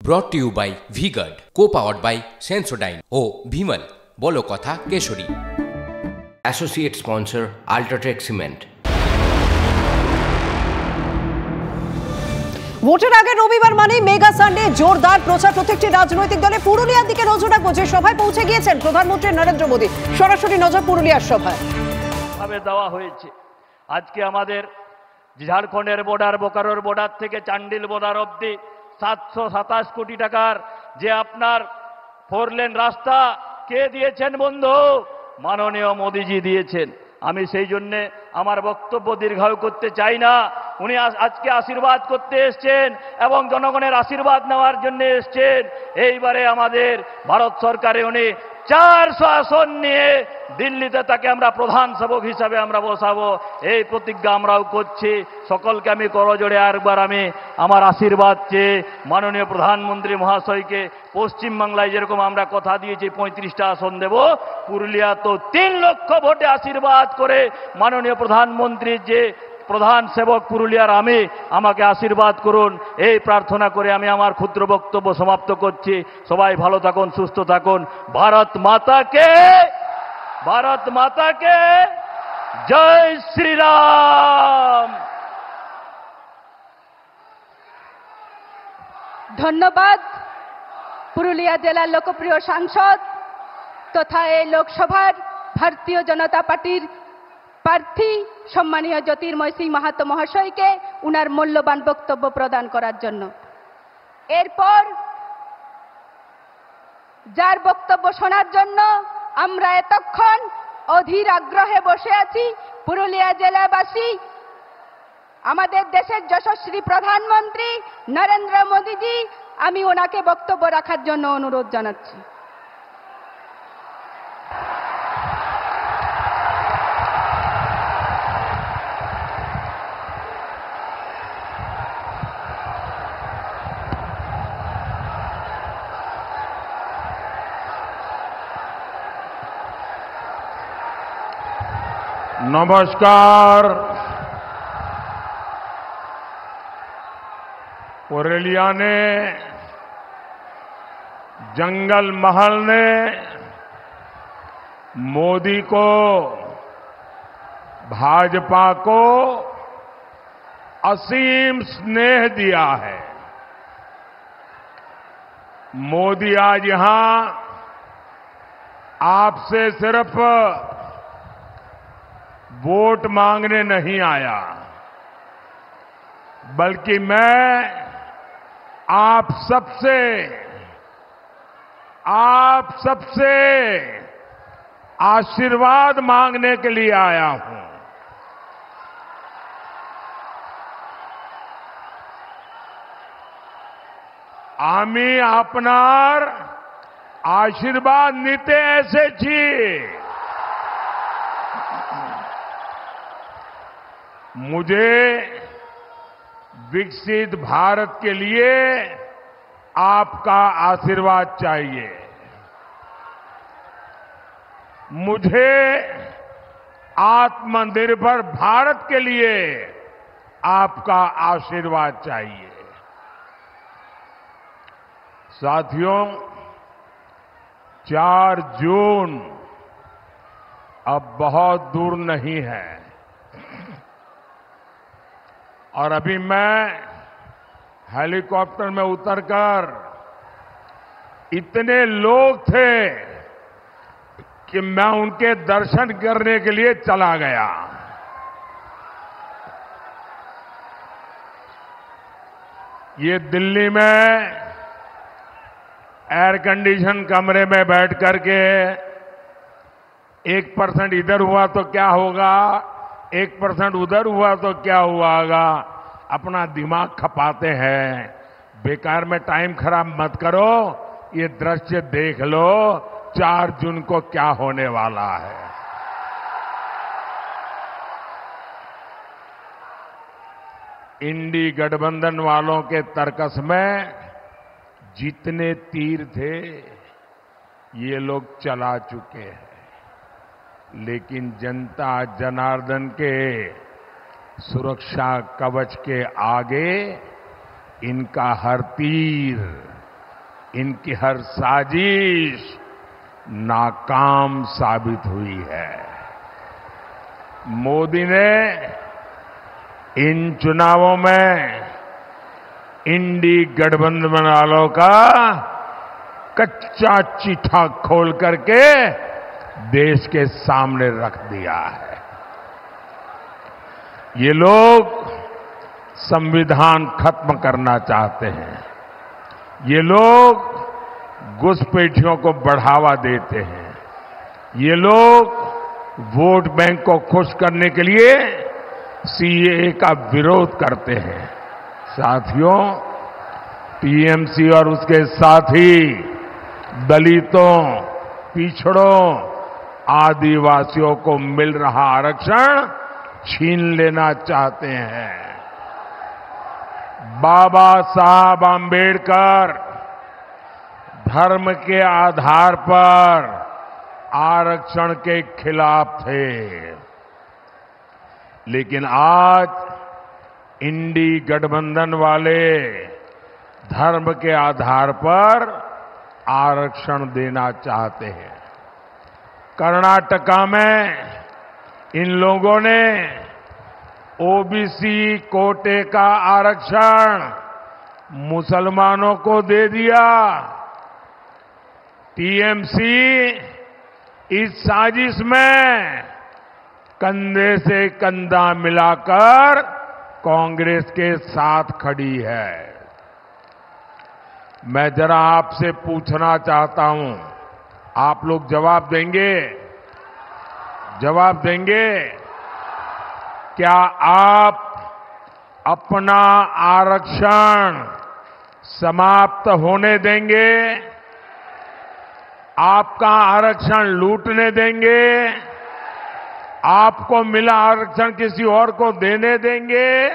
ব্রট to you by V-Guard, co-powered by Sensodyne ও ভিমল। বলো কথা Keshari. Associate sponsor UltraTech cement. ভোটের আগে রবিবার মানে মেগা সানডে, জোরদার প্রচার প্রত্যেকটি রাজনৈতিক দলে। পুরুলিয়ার দিকে নজর রাখবো, যে সভায় পৌঁছে গিয়েছেন প্রধানমন্ত্রী নরেন্দ্র মোদী। সরাসরি নজর পুরুলিয়ার সভায়। ভাবে দেওয়া হয়েছে আজকে আমাদের ঝাড়খণ্ডের বর্ডার, বোকারোর বর্ডার থেকে চান্ডিল বর্ডার অবধি 727 কোটি টাকার যে আপনার 4 লেন রাস্তা কে দিয়েছেন বন্ধু? মাননীয় মোদীজি দিয়েছেন। আমি সেই জন্যে আমার বক্তব্য দীর্ঘায়ু করতে চাই না। উনি আজকে আশীর্বাদ করতে এসছেন এবং জনগণের আশীর্বাদ নেওয়ার জন্য এসছেন। এইবারে আমাদের ভারত সরকারে উনি 400 আসন নিয়ে দিল্লিতে তাকে আমরা প্রধান সেবক হিসাবে আমরা বসাবো, এই প্রতিজ্ঞা আমরাও করছি। সকলকে আমি করজোড়ে আরেকবার আমি আমার আশীর্বাদ চেয়ে মাননীয় প্রধানমন্ত্রী মহাশয়কে পশ্চিমবাংলায় যেরকম আমরা কথা দিয়েছি 35টা আসন দেব, পুরুলিয়া তো 3 লক্ষ ভোটে আশীর্বাদ করে মাননীয় প্রধানমন্ত্রীর যে প্রধান সেবক পুরুলিয়ার আমি, আমাকে আশীর্বাদ করুন, এই প্রার্থনা করে আমি আমার ক্ষুদ্র বক্তব্য সমাপ্ত করছি। সবাই ভালো থাকুন, সুস্থ থাকুন। ভারত মাতাকে জয় শ্রীরাম। ধন্যবাদ পুরুলিয়া জেলার লোকপ্রিয় সাংসদ তথা এই লোকসভার ভারতীয় জনতা পার্টির প্রার্থী সম্মানীয় জ্যোতির্ময় সিং মাহাতো মহাশয়কে উনার মূল্যবান বক্তব্য প্রদান করার জন্য। এরপর যার বক্তব্য শোনার জন্য আমরা এতক্ষণ অধীর আগ্রহে বসে আছি, পুরুলিয়া জেলাবাসী, আমাদের দেশের যশস্বী প্রধানমন্ত্রী নরেন্দ্র মোদীজি, আমি ওনাকে বক্তব্য রাখার জন্য অনুরোধ জানাচ্ছি। नमस्कार। पुरुलिया ने, जंगल महल ने मोदी को, भाजपा को असीम स्नेह दिया है। मोदी आज यहां आपसे सिर्फ वोट मांगने नहीं आया, बल्कि मैं आप सबसे आशीर्वाद मांगने के लिए आया हूं। आमी आपनार आशीर्वाद नीते ऐसे छी। मुझे विकसित भारत के लिए आपका आशीर्वाद चाहिए। मुझे आत्मनिर्भर भारत के लिए आपका आशीर्वाद चाहिए। साथियों, 4 जून अब बहुत दूर नहीं है और अभी मैं हेलीकॉप्टर में उतरकर, इतने लोग थे कि मैं उनके दर्शन करने के लिए चला गया। ये दिल्ली में एयर कंडीशन कमरे में बैठ करके 1% इधर हुआ तो क्या होगा, 1% उधर हुआ तो क्या हुआगा, अपना दिमाग खपाते हैं। बेकार में टाइम खराब मत करो, ये दृश्य देख लो 4 जून को क्या होने वाला है। इंडी गठबंधन वालों के तर्कस में जितने तीर थे ये लोग चला चुके हैं, लेकिन जनता जनार्दन के सुरक्षा कवच के आगे इनका हर तीर इनकी हर साजिश नाकाम साबित हुई है। मोदी ने इन चुनावों में इंडी गठबंधन वालों का कच्चा चिट्ठा खोल करके देश के सामने रख दिया है। ये लोग संविधान खत्म करना चाहते हैं। ये लोग घुसपैठियों को बढ़ावा देते हैं। ये लोग वोट बैंक को खुश करने के लिए सीएए का विरोध करते हैं। साथियों, टीएमसी और उसके साथी दलितों, पिछड़ों, आदिवासियों को मिल रहा आरक्षण छीन लेना चाहते हैं। बाबा साहब आंबेडकर धर्म के आधार पर आरक्षण के खिलाफ थे, लेकिन आज इंडी गठबंधन वाले धर्म के आधार पर आरक्षण देना चाहते हैं। कर्नाटका में इन लोगों ने ओबीसी कोटे का आरक्षण मुसलमानों को दे दिया। टीएमसी इस साजिश में कंधे से कंधा मिलाकर कांग्रेस के साथ खड़ी है। मैं जरा आपसे पूछना चाहता हूं, आप लोग जवाब देंगे? जवाब देंगे? क्या आप अपना आरक्षण समाप्त होने देंगे? आपका आरक्षण लूटने देंगे? आपको मिला आरक्षण किसी और को देने देंगे?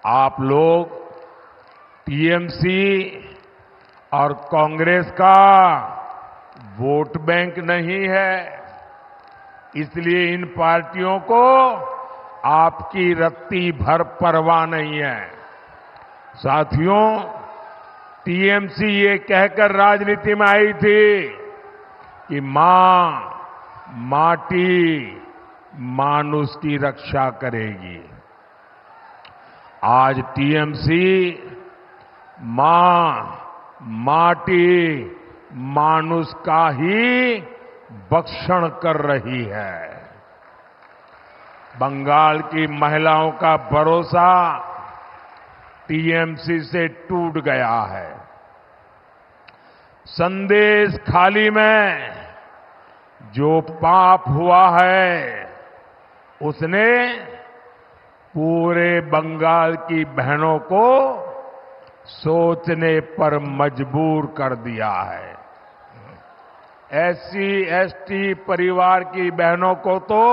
आप लोग टीएमसी और कांग्रेस का वोट बैंक नहीं है, इसलिए इन पार्टियों को आपकी रत्ती भर परवाह नहीं है। साथियों, टीएमसी ये कहकर राजनीति में आई थी कि मां माटी मानुष की रक्षा करेगी। आज टीएमसी मां माटी मानुष का ही भक्षण कर रही है। बंगाल की महिलाओं का भरोसा टीएमसी से टूट गया है। संदेश खाली में जो पाप हुआ है, उसने पूरे बंगाल की बहनों को सोचने पर मजबूर कर दिया है। एससी एसटी परिवार की बहनों को तो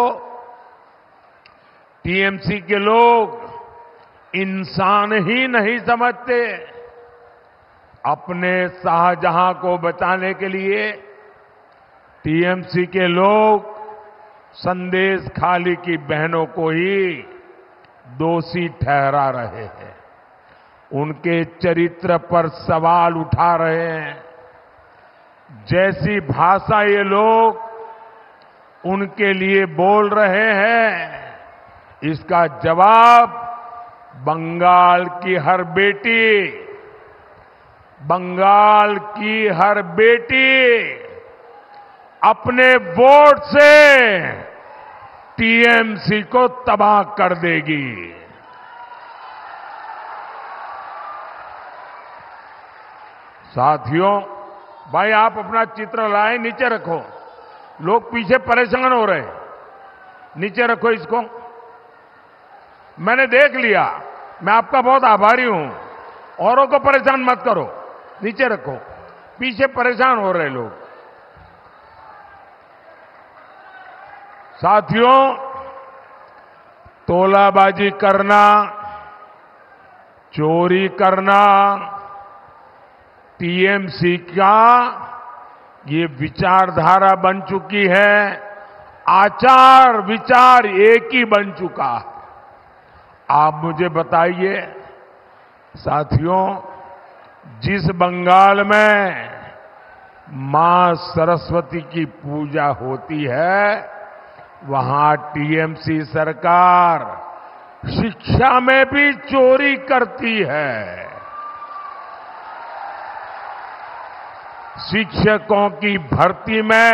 टीएमसी के लोग इंसान ही नहीं समझते। अपने शाहजहां को बचाने के लिए टीएमसी के लोग संदेश खाली की बहनों को ही दोषी ठहरा रहे हैं, उनके चरित्र पर सवाल उठा रहे हैं। जैसी भाषा ये लोग उनके लिए बोल रहे हैं, इसका जवाब बंगाल की हर बेटी, बंगाल की हर बेटी अपने वोट से टीएमसी को तबाह कर देगी। साथियों, भाई आप अपना चित्र लाए, नीचे रखो। लोग पीछे परेशान हो रहे हैं, नीचे रखो इसको। मैंने देख लिया, मैं आपका बहुत आभारी हूं। औरों को परेशान मत करो, नीचे रखो। पीछे परेशान हो रहे लोग। साथियों, तोलाबाजी करना, चोरी करना टीएमसी का ये विचारधारा बन चुकी है। आचार विचार एक ही बन चुका है। आप मुझे बताइए साथियों, जिस बंगाल में मां सरस्वती की पूजा होती है, वहां टीएमसी सरकार शिक्षा में भी चोरी करती है। शिक्षकों की भर्ती में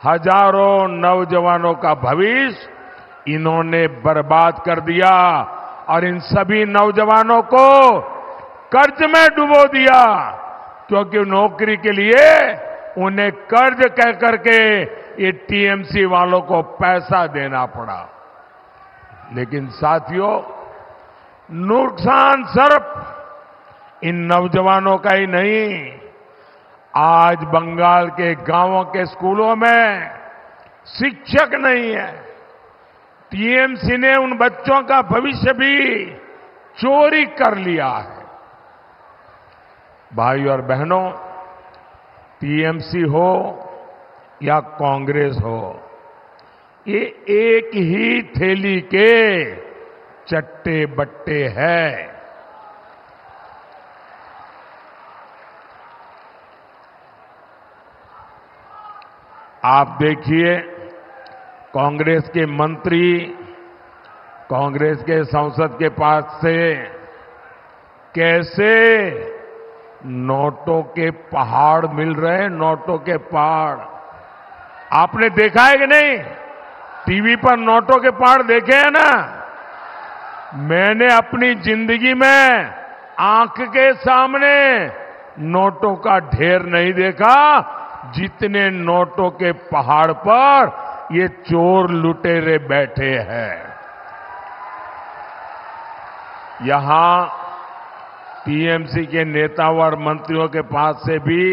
हजारों नौजवानों का भविष्य इन्होंने बर्बाद कर दिया और इन सभी नौजवानों को कर्ज में डुबो दिया, क्योंकि नौकरी के लिए उन्हें कर्ज कह करके ये टीएमसी वालों को पैसा देना पड़ा। लेकिन साथियों, नुकसान सिर्फ इन नौजवानों का ही नहीं, आज बंगाल के गांवों के स्कूलों में शिक्षक नहीं है। टीएमसी ने उन बच्चों का भविष्य भी चोरी कर लिया है। भाई और बहनों, टीएमसी हो या कांग्रेस हो, ये एक ही थैली के चट्टे बट्टे हैं। आप देखिए, कांग्रेस के मंत्री कांग्रेस के संसद के पास से कैसे नोटों के पहाड़ मिल रहे हैं, नोटों के पहाड़। आपने देखा है कि नहीं? टीवी पर नोटों के पहाड़ देखे हैं ना? मैंने अपनी जिंदगी में आंख के सामने नोटों का ढेर नहीं देखा जितने नोटों के पहाड़ पर ये चोर लुटेरे बैठे हैं। यहां टीएमसी के नेताओं और मंत्रियों के पास से भी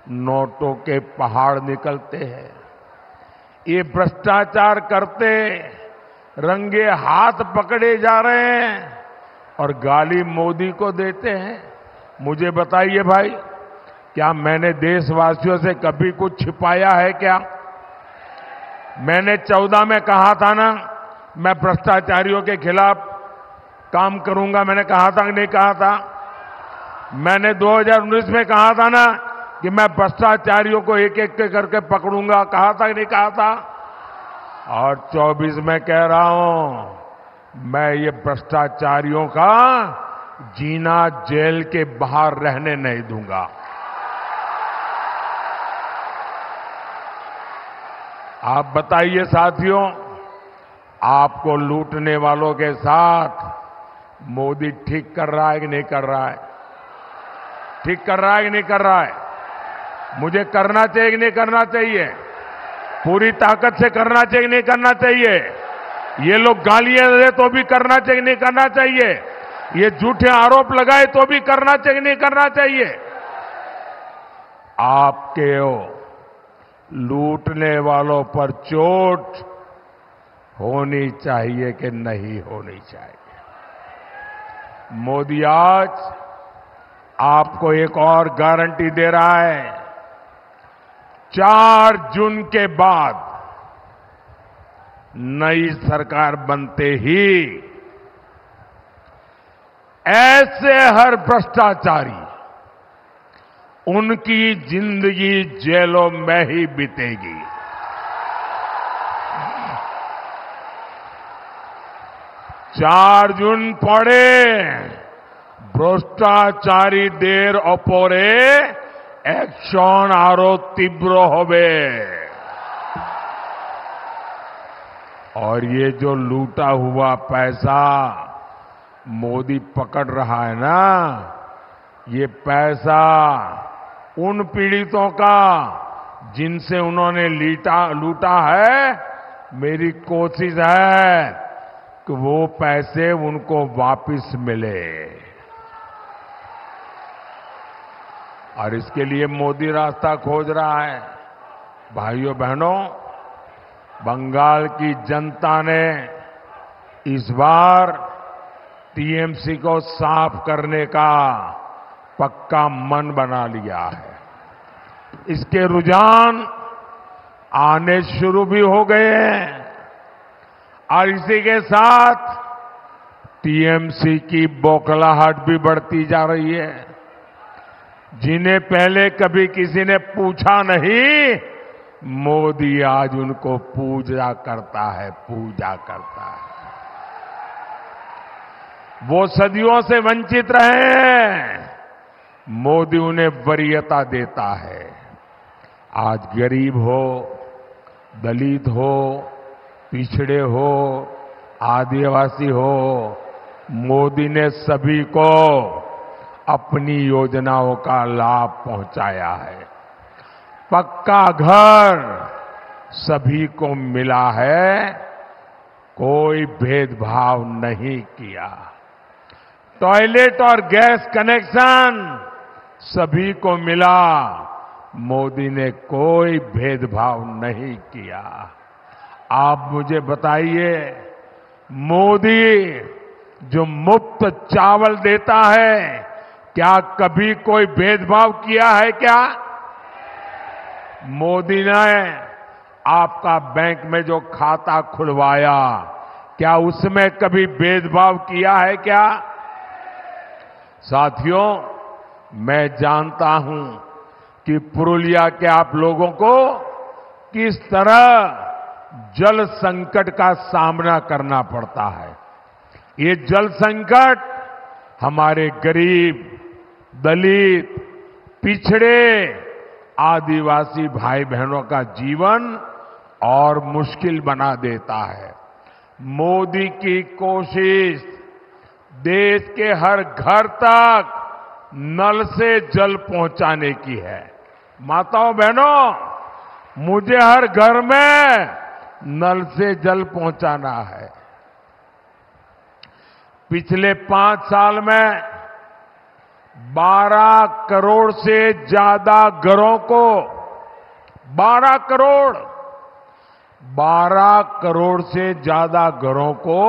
नोटों के पहाड़ निकलते हैं। ये भ्रष्टाचार करते रंगे हाथ पकड़े जा रहे हैं और गाली मोदी को देते हैं। मुझे बताइए भाई, क्या मैंने देशवासियों से कभी कुछ छिपाया है क्या? मैंने 14 में कहा था ना, मैं भ्रष्टाचारियों के खिलाफ काम करूंगा। मैंने कहा था कि नहीं कहा था? मैंने 2019 में कहा था ना कि मैं भ्रष्टाचारियों को एक एक करके पकड़ूंगा। कहा था कि नहीं कहा था? और 24 में कह रहा हूं, मैं ये भ्रष्टाचारियों का जीना जेल के बाहर रहने नहीं दूंगा। आप बताइए साथियों, आपको लूटने वालों के साथ मोदी ठीक कर रहा है कि नहीं कर रहा है? ठीक कर रहा है कि नहीं कर रहा है? मुझे करना चाहिए कि नहीं करना चाहिए? पूरी ताकत से करना चाहिए कि नहीं करना चाहिए? ये लोग गालियां दे तो भी करना चाहिए कि नहीं करना चाहिए? ये झूठे आरोप लगाए तो भी करना चाहिए कि नहीं करना चाहिए? आपके लूटने वालों पर चोट होनी चाहिए कि नहीं होनी चाहिए? मोदी आज आपको एक और गारंटी दे रहा है। 4 जून के बाद नई सरकार बनते ही ऐसे हर भ्रष्टाचारी, उनकी जिंदगी जेलों में ही बीतेगी। 4 जून पड़े भ्रष्टाचारीদের ওপরে অ্যাকশন আরো তীব্র হবে। और ये जो लूटा हुआ पैसा मोदी पकड़ रहा है ना, ये पैसा उन पीड़ितों का जिनसे उन्होंने लूटा है। मेरी कोशिश है कि वो पैसे उनको वापस मिले, और इसके लिए मोदी रास्ता खोज रहा है। भाइयों बहनों, बंगाल की जनता ने इस बार टीएमसी को साफ करने का पक्का मन बना लिया है। इसके रुझान आने शुरू भी हो गए हैं, और इसी के साथ टीएमसी की बौखलाहट भी बढ़ती जा रही है। जिन्हें पहले कभी किसी ने पूछा नहीं, मोदी आज उनको पूजा करता है, पूजा करता है। वो सदियों से वंचित रहे हैं, मोदी उन्हें वरीयता देता है। आज गरीब हो, दलित हो, पिछड़े हो, आदिवासी हो, मोदी ने सभी को अपनी योजनाओं का लाभ पहुंचाया है। पक्का घर सभी को मिला है, कोई भेदभाव नहीं किया। टॉयलेट और गैस कनेक्शन सभी को मिला, मोदी ने कोई भेदभाव नहीं किया। आप मुझे बताइए, मोदी जो मुफ्त चावल देता है, क्या कभी कोई भेदभाव किया है क्या? मोदी ने आपका बैंक में जो खाता खुलवाया, क्या उसमें कभी भेदभाव किया है क्या? साथियों, मैं जानता हूं कि पुरुलिया के आप लोगों को किस तरह जल संकट का सामना करना पड़ता है। ये जल संकट हमारे गरीब, दलित, पिछड़े, आदिवासी भाई बहनों का जीवन और मुश्किल बना देता है। मोदी की कोशिश देश के हर घर तक नल से जल पहुंचाने की है। माताओं बहनों, मुझे हर घर में नल से जल पहुंचाना है। पिछले 5 साल में 12 करोड़ से ज्यादा घरों को 12 करोड़ से ज्यादा घरों को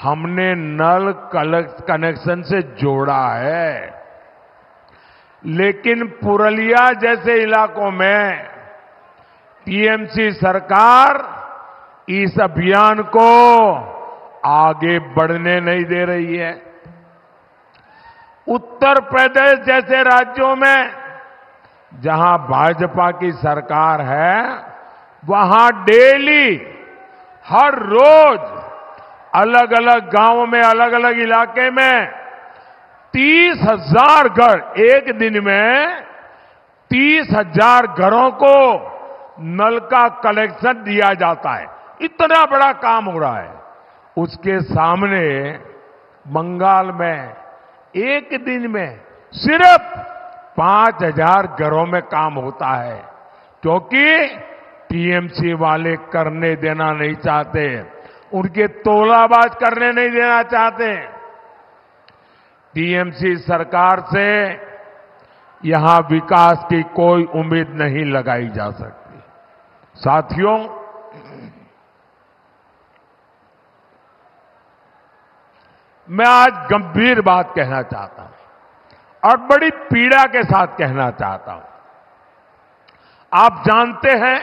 हमने नल कनेक्शन से जोड़ा है। लेकिन पुरुलिया जैसे इलाकों में टीएमसी सरकार इस अभियान को आगे बढ़ने नहीं दे रही है। उत्तर प्रदेश जैसे राज्यों में जहां भाजपा की सरकार है, वहां डेली, हर रोज अलग अलग गांवों में, अलग अलग इलाके में 30,000 घर, एक दिन में 30,000 घरों को नल का कनेक्शन दिया जाता है। इतना बड़ा काम हो रहा है। उसके सामने बंगाल में एक दिन में सिर्फ 5,000 घरों में काम होता है, क्योंकि टीएमसी वाले करने देना नहीं चाहते, उनके तोलाबाज करने नहीं देना चाहते। टीएमसी सरकार से यहां विकास की कोई उम्मीद नहीं लगाई जा सकती। साथियों, मैं आज गंभीर बात कहना चाहता हूं और बड़ी पीड़ा के साथ कहना चाहता हूं। आप जानते हैं,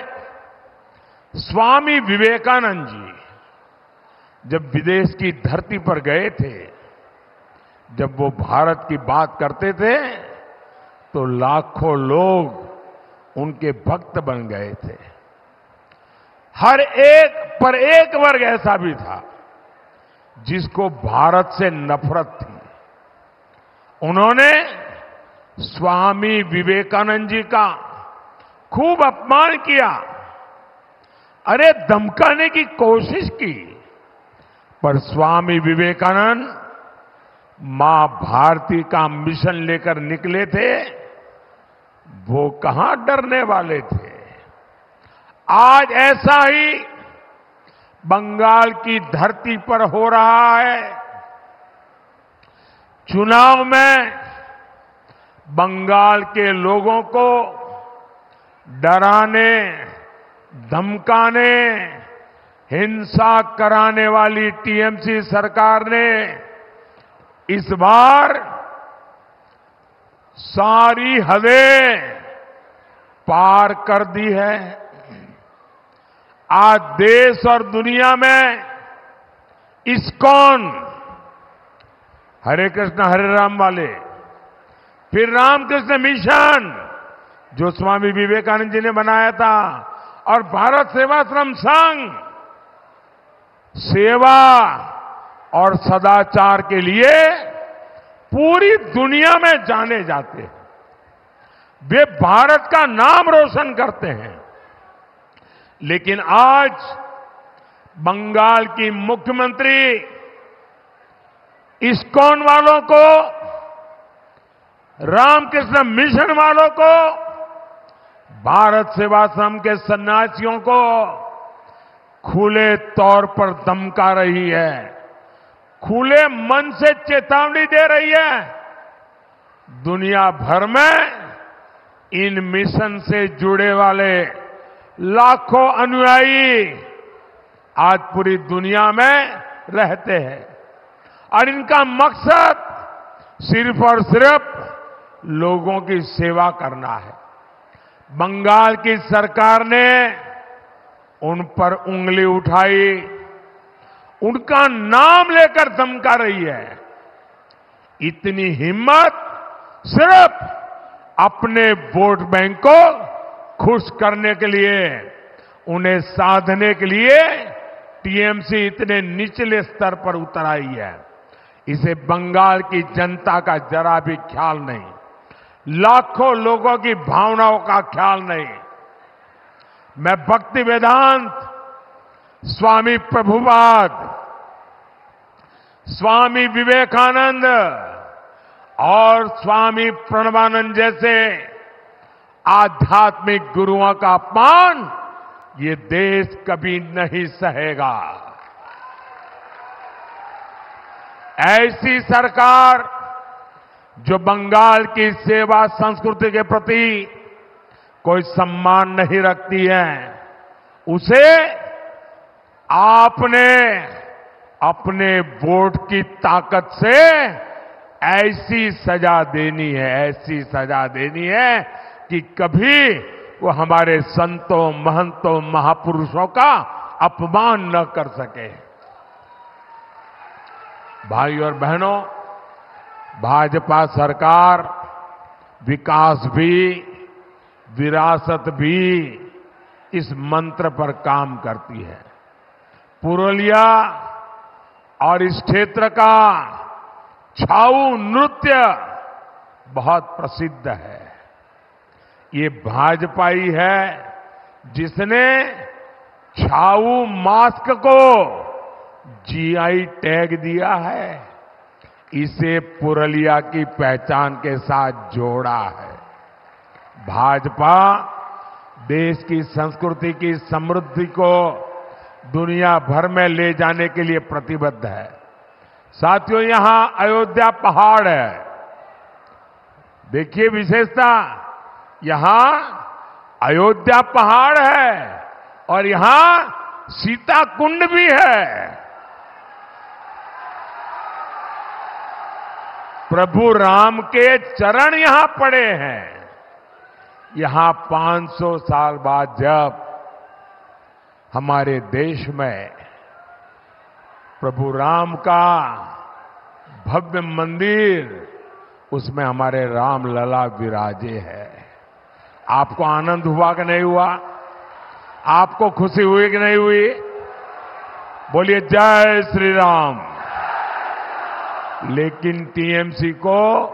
स्वामी विवेकानंद जी जब विदेश की धरती पर गए थे, जब वो भारत की बात करते थे, तो लाखों लोग उनके भक्त बन गए थे। हर एक पर एक वर्ग ऐसा भी था जिसको भारत से नफरत थी। उन्होंने स्वामी विवेकानंद जी का खूब अपमान किया, अरे धमकाने की कोशिश की, पर स्वामी विवेकानंद मां भारती का मिशन लेकर निकले थे, वो कहां डरने वाले थे। आज ऐसा ही बंगाल की धरती पर हो रहा है। चुनाव में बंगाल के लोगों को डराने, धमकाने, हिंसा कराने वाली टीएमसी सरकार ने इस बार सारी हदें पार कर दी है। आज देश और दुनिया में इस्कॉन हरे कृष्ण हरे राम वाले, फिर रामकृष्ण मिशन जो स्वामी विवेकानंद जी ने बनाया था, और भारत सेवाश्रम संघ सेवा और सदाचार के लिए पूरी दुनिया में जाने जाते हैं। वे भारत का नाम रोशन करते हैं। लेकिन आज बंगाल की मुख्यमंत्री इस्कॉन वालों को, रामकृष्ण मिशन वालों को, भारत सेवाश्रम के सन्यासियों को खुले तौर पर धमका रही है, खुले मन से चेतावनी दे रही है। दुनिया भर में इन मिशन से जुड़े वाले लाखों अनुयायी आज पूरी दुनिया में रहते हैं, और इनका मकसद सिर्फ और सिर्फ लोगों की सेवा करना है। बंगाल की सरकार ने उन पर उंगली उठाई, उनका नाम लेकर धमका रही है। इतनी हिम्मत सिर्फ अपने वोट बैंक को खुश करने के लिए, उन्हें साधने के लिए टीएमसी इतने निचले स्तर पर उतर आई है। इसे बंगाल की जनता का जरा भी ख्याल नहीं, लाखों लोगों की भावनाओं का ख्याल नहीं। मैं भक्ति वेदांत, स्वामी प्रभुपाद, स्वामी विवेकानंद और स्वामी प्रणवानंद जैसे आध्यात्मिक गुरुओं का अपमान ये देश कभी नहीं सहेगा। ऐसी सरकार जो बंगाल की सेवा संस्कृति के प्रति कोई सम्मान नहीं रखती है, उसे आपने अपने वोट की ताकत से ऐसी सजा देनी है, ऐसी सजा देनी है कि कभी वो हमारे संतों, महंतों, महापुरुषों का अपमान न कर सके। भाई और बहनों, भाजपा सरकार विकास भी, विरासत भी इस मंत्र पर काम करती है। पुरुलिया और इस क्षेत्र का छाऊ नृत्य बहुत प्रसिद्ध है। ये भाजपा ही है जिसने छाऊ मास्क को जीआई टैग दिया है, इसे पुरुलिया की पहचान के साथ जोड़ा है। भाजपा देश की संस्कृति की समृद्धि को दुनिया भर में ले जाने के लिए प्रतिबद्ध है। साथियों, यहां अयोध्या पहाड़ है, देखिए विशेषता, यहां अयोध्या पहाड़ है और यहां सीता कुंड भी है। प्रभु राम के चरण यहां पड़े हैं। यहां 500 साल बाद जब हमारे देश में प्रभु राम का भव्य मंदिर, उसमें हमारे राम लला विराजे है। आपको आनंद हुआ कि नहीं हुआ? आपको खुशी हुई कि नहीं हुई? बोलिए जय श्री राम। लेकिन टीएमसी को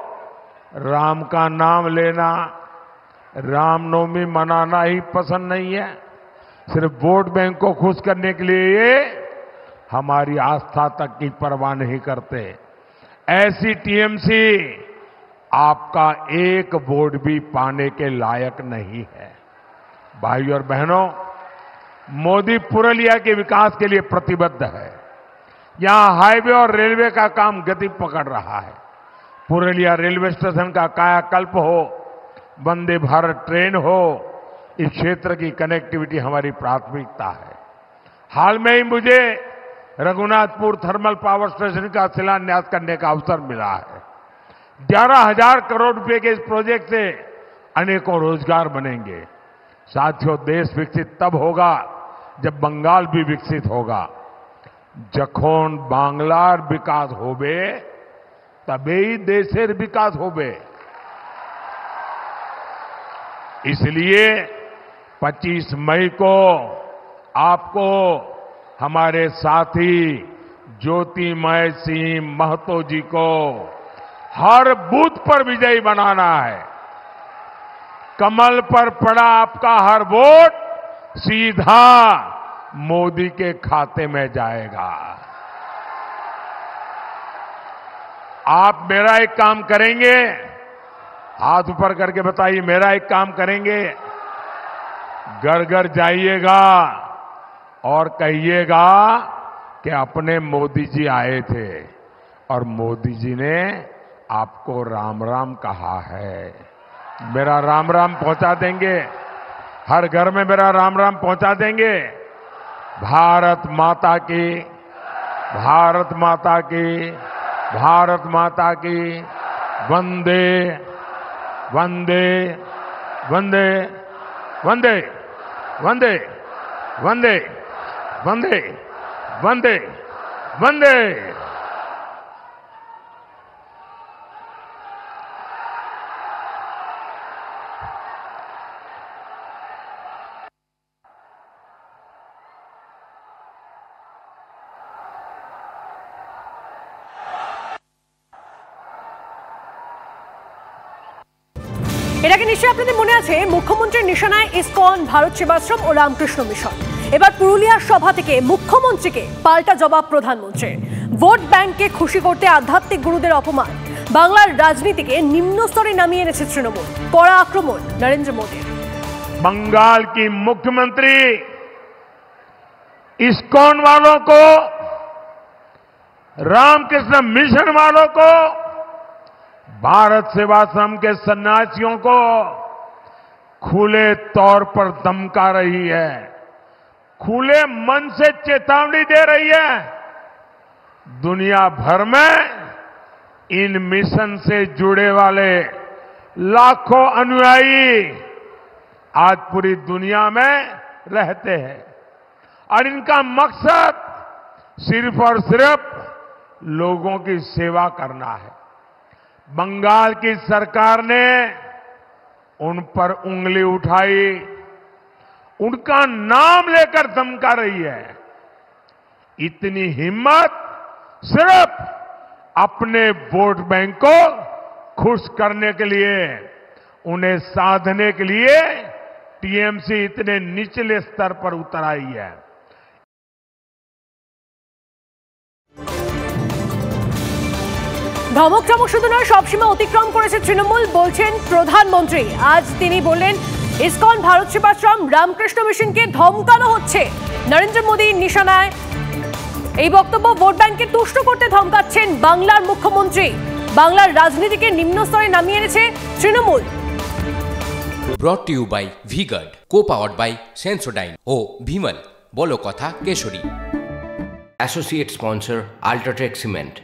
राम का नाम लेना, रामनवमी मनाना ही पसंद नहीं है। सिर्फ वोट बैंक को खुश करने के लिए ये हमारी आस्था तक की परवाह नहीं करते। ऐसी टीएमसी आपका एक वोट भी पाने के लायक नहीं है। भाइयों और बहनों, मोदी पुरुलिया के विकास के लिए प्रतिबद्ध है। यहां हाईवे और रेलवे का काम गति पकड़ रहा है। पुरुलिया रेलवे स्टेशन का कायाकल्प हो, वंदे भारत ट्रेन हो, इस क्षेत्र की कनेक्टिविटी हमारी प्राथमिकता है। हाल में ही मुझे रघुनाथपुर थर्मल पावर स्टेशन का शिलान्यास करने का अवसर मिला है। 11,000 करोड़ रुपए के इस प्रोजेक्ट से अनेकों रोजगार बनेंगे। साथियों, देश विकसित तब होगा जब बंगाल भी विकसित होगा। जखन बांग्लार विकास होबे तबेई देशेर विकास होबे। इसलिए 25 मई को आपको हमारे साथी ज्योतिमय सिंह महतो जी को हर बूथ पर विजयी बनाना है। कमल पर पड़ा आपका हर वोट सीधा मोदी के खाते में जाएगा। आप मेरा एक काम करेंगे, हाथ ऊपर करके बताइए, मेरा एक काम करेंगे। घर घर जाइएगा और कहिएगा कि अपने मोदी जी आए थे और मोदी जी ने आपको राम राम कहा है। मेरा राम राम पहुंचा देंगे, हर घर में मेरा राम राम पहुंचा देंगे। भारत माता की, भारत माता की, भारत माता की। वंदे वंदे वंदे वंदे वंदे वंदे वंदे वंदे वंदे। এর আগে নিশ্চয়ই আপনাদের মনে আছে মুখ্যমন্ত্রীর নিশানায় ইসকন, ভারত সেবাশ্রম ও রামকৃষ্ণ মিশন। এবার পুরুলিয়ার সভা থেকে মুখ্যমন্ত্রীকে পাল্টা জবাব প্রধানমন্ত্রীর। ভোট ব্যাংককে খুশি করতে আধ্যাত্মিক গুরুদের অপমান, বাংলার রাজনীতিকে নিম্ন স্তরে নামিয়ে এনেছে তৃণমূল। কড়া আক্রমণ নরেন্দ্র মোদীর। बंगाल की मुख्यमंत्री इस्कॉन वालों को, रामकृष्ण मिशन वालों को, भारत सेवाश्रम के सन्यासियों को खुले तौर पर धमका रही है, खुले मन से चेतावनी दे रही है। दुनिया भर में इन मिशन से जुड़े वाले लाखों अनुयायी आज पूरी दुनिया में रहते हैं और इनका मकसद सिर्फ और सिर्फ लोगों की सेवा करना है। बंगाल की सरकार ने उन पर उंगली उठाई, उनका नाम लेकर धमका रही है। इतनी हिम्मत सिर्फ अपने वोट बैंक को खुश करने के लिए, उन्हें साधने के लिए टीएमसी इतने निचले स्तर पर उतर आई है। ধমক চমক শুধু নয়, সব সীমা অতিক্রম করেছে তৃণমূল, বলছেন প্রধানমন্ত্রী। আজ তিনি বললেন ইসকন, ভারত সেবাশ্রম, রামকৃষ্ণ মিশনকে ধমকানো হচ্ছে নরেন্দ্র মোদীর নিশানায়। এই বক্তব্য ভোট ব্যাংকে তুষ্ট করতে ধমকাচ্ছেন বাংলার মুখ্যমন্ত্রী। বাংলার রাজনীতিকে নিম্ন স্তরে নামিয়ে এনেছে Trinamool. Brought to you by V-Guard, co-powered by Sensodyne O Bhimal, বলো কথা Keshari. Associate sponsor Ultratech Cement।